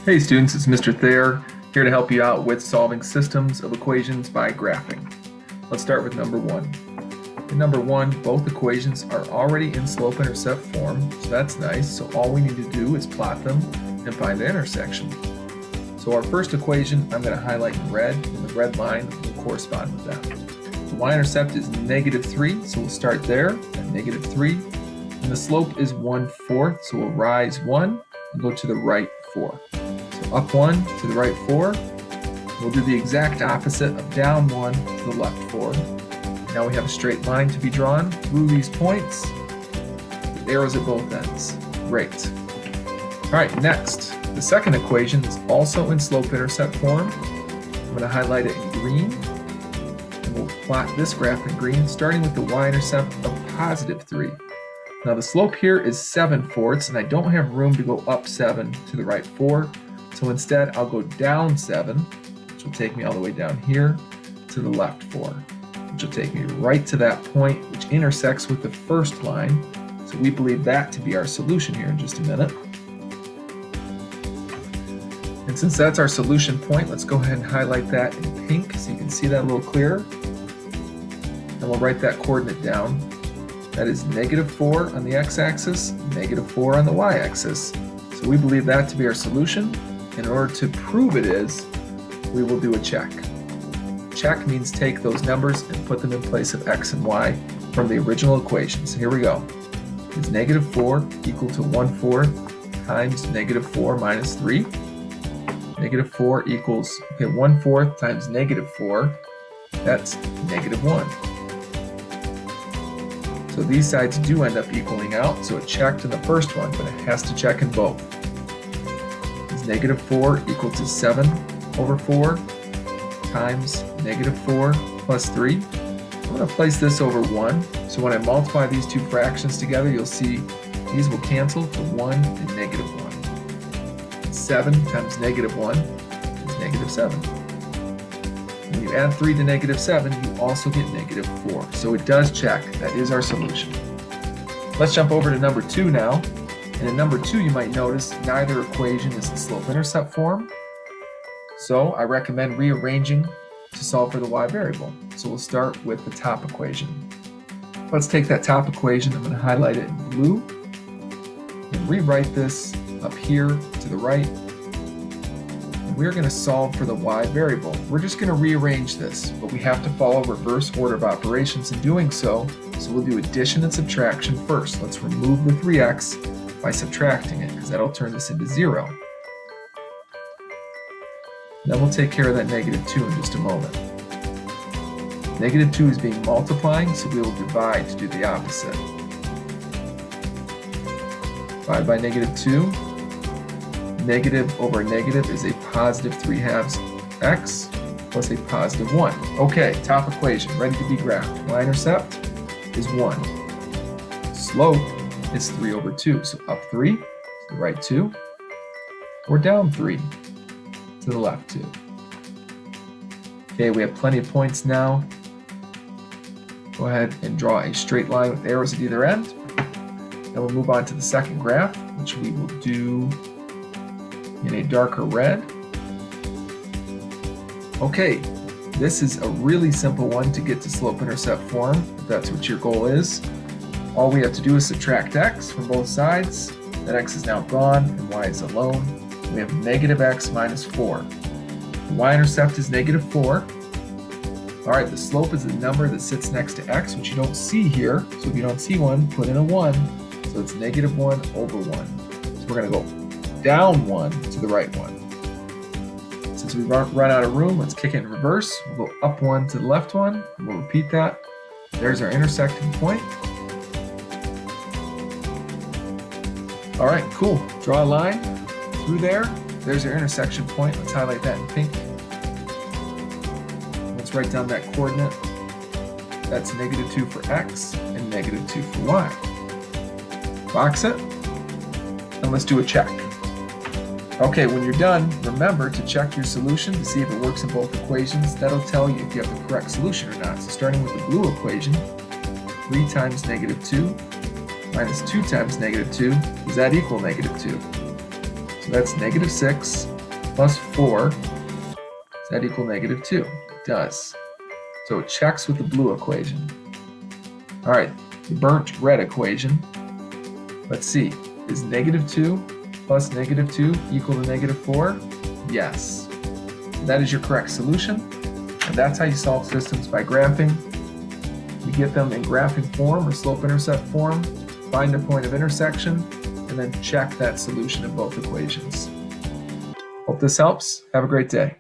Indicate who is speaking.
Speaker 1: Hey students, it's Mr. Thayer here to help you out with solving systems of equations by graphing. Let's start with number one. In number one, both equations are already in slope-intercept form, so that's nice. So all we need to do is plot them and find the intersection. So our first equation, I'm going to highlight in red, and the red line will correspond with that. The y-intercept is -3, so we'll start there at -3. And the slope is 1/4, so we'll rise 1 and go to the right 4. So up 1 to the right 4. We'll do the exact opposite of down 1 to the left 4. Now we have a straight line to be drawn through these points with arrows at both ends. Great. All right, next, the second equation is also in slope-intercept form. I'm going to highlight it in green, and we'll plot this graph in green, starting with the y-intercept of +3. Now the slope here is 7/4, and I don't have room to go up 7 to the right 4, so instead I'll go down 7, which will take me all the way down here to the left 4. Which will take me right to that point, which intersects with the first line. So we believe that to be our solution here in just a minute. And since that's our solution point, let's go ahead and highlight that in pink so you can see that a little clearer. And we'll write that coordinate down. That is -4 on the x-axis, -4 on the y-axis. So we believe that to be our solution. In order to prove it is, we will do a check. Check means take those numbers and put them in place of x and y from the original equation. So here we go. Is -4 equal to 1/4 times -4 minus 3? -4 equals, 1/4 times -4, that's -1. So these sides do end up equaling out, so it checked in the first one, but it has to check in both. Is -4 equal to 7/4 times -4 plus 3. I'm going to place this over 1. So when I multiply these two fractions together, you'll see these will cancel to 1 and -1. 7 times -1 is -7. When you add 3 to -7, you also get -4. So it does check. That is our solution. Let's jump over to number 2 now. And in number 2, you might notice neither equation is in slope-intercept form. So I recommend rearranging to solve for the y variable. So we'll start with the top equation. Let's take that top equation, I'm going to highlight it in blue, and rewrite this up here to the right. And we're going to solve for the y variable. We're just going to rearrange this, but we have to follow reverse order of operations in doing so. So we'll do addition and subtraction first. Let's remove the 3x by subtracting it, because that'll turn this into 0. Then we'll take care of that -2 in just a moment. -2 is being multiplying, so we will divide to do the opposite. Divide by -2. Negative over negative is a +3/2 x plus a +1. Okay, top equation, ready to be graphed. Y-intercept is 1. Slope is 3/2, so up 3 to the right 2, or down 3 to the left 2. Okay, we have plenty of points now. Go ahead and draw a straight line with arrows at either end. Then we'll move on to the second graph, which we will do in a darker red. Okay, this is a really simple one to get to slope-intercept form, if that's what your goal is. All we have to do is subtract x from both sides. That x is now gone, and y is alone. We have -x minus 4. The y-intercept is -4. All right, the slope is the number that sits next to x, which you don't see here. So if you don't see one, put in a 1. So it's -1 over 1. So we're going to go down 1 to the right 1. Since we've run out of room, let's kick it in reverse. We'll go up 1 to the left 1, and we'll repeat that. There's our intersecting point. All right, cool. Draw a line through there. There's your intersection point. Let's highlight that in pink. Let's write down that coordinate. That's -2 for x and -2 for y. Box it, and let's do a check. Okay, when you're done, remember to check your solution to see if it works in both equations. That'll tell you if you have the correct solution or not. So starting with the blue equation, 3 times -2 minus 2 times -2, does that equal -2? So So that's negative 6 plus 4. Does that equal negative 2? It does. So it checks with the blue equation. All right, the burnt red equation. Let's see. Is negative 2 plus negative 2 equal to negative 4? Yes. That is your correct solution. And that's how you solve systems by graphing. You get them in graphing form or slope-intercept form, find their point of intersection, and then check that solution in both equations. Hope this helps. Have a great day.